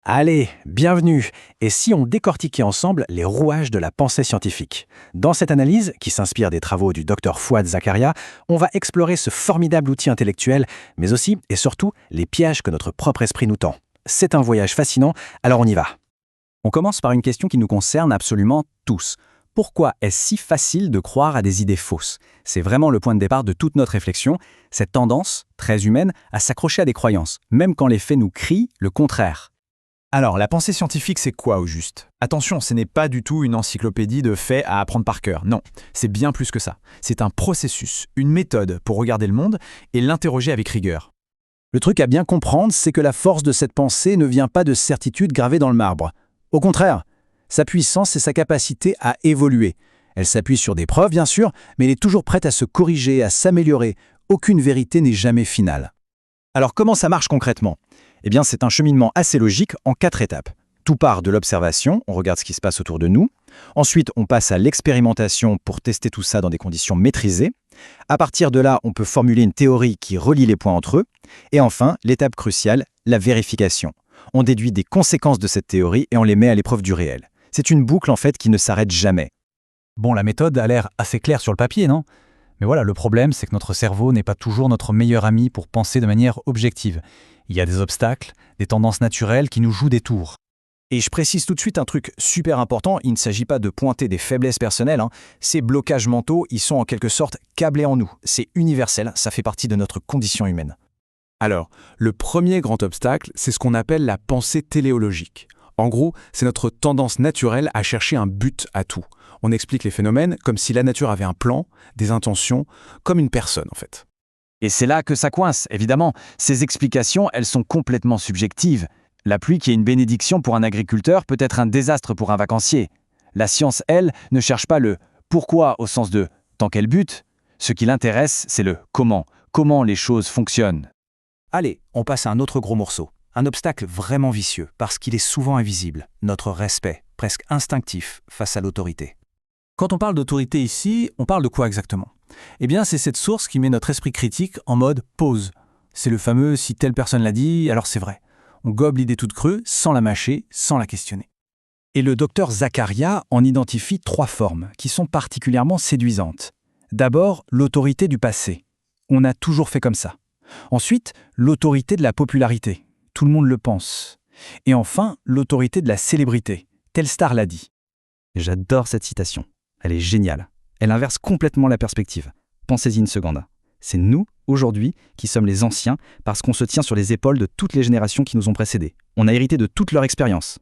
Allez, bienvenue. Et si on décortiquait ensemble les rouages de la pensée scientifique? Dans cette analyse, qui s'inspire des travaux du docteur Fouad Zakaria, on va explorer ce formidable outil intellectuel, mais aussi et surtout les pièges que notre propre esprit nous tend. C'est un voyage fascinant, alors on y va. On commence par une question qui nous concerne absolument tous. Pourquoi est-ce si facile de croire à des idées fausses? C'est vraiment le point de départ de toute notre réflexion, cette tendance, très humaine, à s'accrocher à des croyances, même quand les faits nous crient le contraire. Alors, la pensée scientifique, c'est quoi au juste? Attention, ce n'est pas du tout une encyclopédie de faits à apprendre par cœur. Non, c'est bien plus que ça. C'est un processus, une méthode pour regarder le monde et l'interroger avec rigueur. Le truc à bien comprendre, c'est que la force de cette pensée ne vient pas de certitudes gravées dans le marbre. Au contraire, sa puissance, c'est sa capacité à évoluer. Elle s'appuie sur des preuves, bien sûr, mais elle est toujours prête à se corriger, à s'améliorer. Aucune vérité n'est jamais finale. Alors comment ça marche concrètement? Eh bien, c'est un cheminement assez logique en 4 étapes. Tout part de l'observation, on regarde ce qui se passe autour de nous. Ensuite, on passe à l'expérimentation pour tester tout ça dans des conditions maîtrisées. À partir de là, on peut formuler une théorie qui relie les points entre eux. Et enfin, l'étape cruciale, la vérification. On déduit des conséquences de cette théorie et on les met à l'épreuve du réel. C'est une boucle en fait qui ne s'arrête jamais. Bon, la méthode a l'air assez claire sur le papier, non? Mais voilà, le problème, c'est que notre cerveau n'est pas toujours notre meilleur ami pour penser de manière objective. Il y a des obstacles, des tendances naturelles qui nous jouent des tours. Et je précise tout de suite un truc super important, il ne s'agit pas de pointer des faiblesses personnelles. Ces blocages mentaux, ils sont en quelque sorte câblés en nous. C'est universel, ça fait partie de notre condition humaine. Alors, le premier grand obstacle, c'est ce qu'on appelle la pensée téléologique. En gros, c'est notre tendance naturelle à chercher un but à tout. On explique les phénomènes comme si la nature avait un plan, des intentions, comme une personne en fait. Et c'est là que ça coince, évidemment. Ces explications, elles sont complètement subjectives. La pluie qui est une bénédiction pour un agriculteur peut être un désastre pour un vacancier. La science, elle, ne cherche pas le « pourquoi » au sens de « tant quel but ». Ce qui l'intéresse, c'est le « comment ». Comment les choses fonctionnent. Allez, on passe à un autre gros morceau. Un obstacle vraiment vicieux, parce qu'il est souvent invisible. Notre respect, presque instinctif, face à l'autorité. Quand on parle d'autorité ici, on parle de quoi exactement? Eh bien, c'est cette source qui met notre esprit critique en mode pause. C'est le fameux « si telle personne l'a dit, alors c'est vrai ». On gobe l'idée toute crue, sans la mâcher, sans la questionner. Et le docteur Zakaria en identifie 3 formes, qui sont particulièrement séduisantes. D'abord, l'autorité du passé. On a toujours fait comme ça. Ensuite, l'autorité de la popularité. Tout le monde le pense. Et enfin, l'autorité de la célébrité. Telle star l'a dit. J'adore cette citation. Elle est géniale. Elle inverse complètement la perspective. Pensez-y une seconde. C'est nous, aujourd'hui, qui sommes les anciens parce qu'on se tient sur les épaules de toutes les générations qui nous ont précédés. On a hérité de toute leur expérience.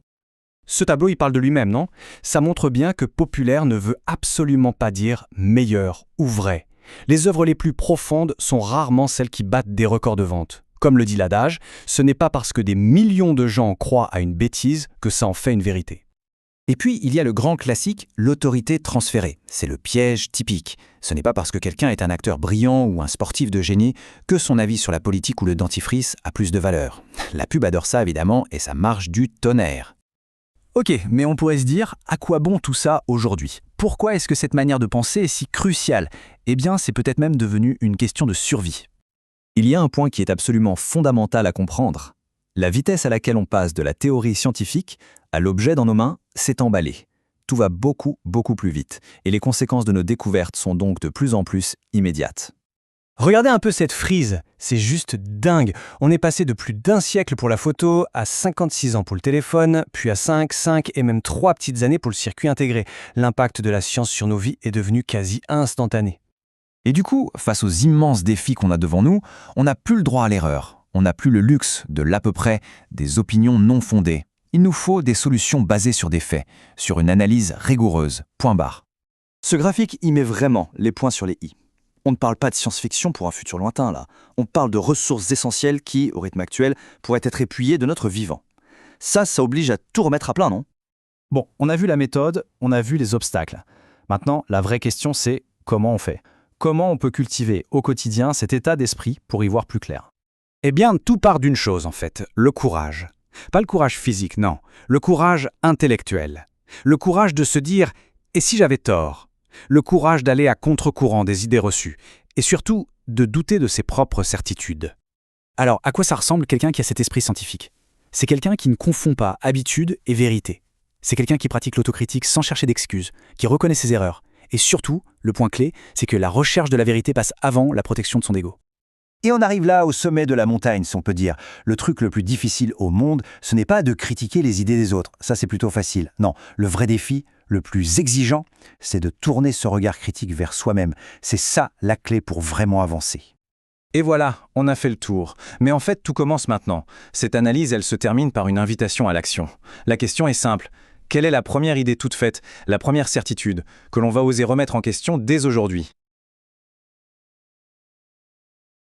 Ce tableau, il parle de lui-même, non? Ça montre bien que populaire ne veut absolument pas dire meilleur ou vrai. Les œuvres les plus profondes sont rarement celles qui battent des records de vente. Comme le dit l'adage, ce n'est pas parce que des millions de gens croient à une bêtise que ça en fait une vérité. Et puis, il y a le grand classique, l'autorité transférée. C'est le piège typique. Ce n'est pas parce que quelqu'un est un acteur brillant ou un sportif de génie que son avis sur la politique ou le dentifrice a plus de valeur. La pub adore ça, évidemment, et ça marche du tonnerre. Ok, mais on pourrait se dire, à quoi bon tout ça aujourd'hui? Pourquoi est-ce que cette manière de penser est si cruciale? Eh bien, c'est peut-être même devenu une question de survie. Il y a un point qui est absolument fondamental à comprendre. La vitesse à laquelle on passe de la théorie scientifique à l'objet dans nos mains s'est emballée. Tout va beaucoup, beaucoup plus vite, et les conséquences de nos découvertes sont donc de plus en plus immédiates. Regardez un peu cette frise, c'est juste dingue. On est passé de plus d'1 siècle pour la photo, à 56 ans pour le téléphone, puis à 5 et même 3 petites années pour le circuit intégré. L'impact de la science sur nos vies est devenu quasi instantané. Et du coup, face aux immenses défis qu'on a devant nous, on n'a plus le droit à l'erreur. On n'a plus le luxe de l'à peu près, des opinions non fondées. Il nous faut des solutions basées sur des faits, sur une analyse rigoureuse, point barre. Ce graphique y met vraiment les points sur les i. On ne parle pas de science-fiction pour un futur lointain, là. On parle de ressources essentielles qui, au rythme actuel, pourraient être épuisées de notre vivant. Ça oblige à tout remettre à plat, non? Bon, on a vu la méthode, on a vu les obstacles. Maintenant, la vraie question, c'est comment on fait? Comment on peut cultiver au quotidien cet état d'esprit pour y voir plus clair? Eh bien, tout part d'une chose, en fait, le courage. Pas le courage physique, non. Le courage intellectuel. Le courage de se dire « et si j'avais tort ?» Le courage d'aller à contre-courant des idées reçues. Et surtout, de douter de ses propres certitudes. Alors, à quoi ça ressemble quelqu'un qui a cet esprit scientifique? C'est quelqu'un qui ne confond pas habitude et vérité. C'est quelqu'un qui pratique l'autocritique sans chercher d'excuses, qui reconnaît ses erreurs. Et surtout, le point clé, c'est que la recherche de la vérité passe avant la protection de son ego. Et on arrive là au sommet de la montagne, si on peut dire. Le truc le plus difficile au monde, ce n'est pas de critiquer les idées des autres. Ça, c'est plutôt facile. Non, le vrai défi, le plus exigeant, c'est de tourner ce regard critique vers soi-même. C'est ça la clé pour vraiment avancer. Et voilà, on a fait le tour. Mais en fait, tout commence maintenant. Cette analyse, elle se termine par une invitation à l'action. La question est simple. Quelle est la première idée toute faite, la première certitude, que l'on va oser remettre en question dès aujourd'hui ?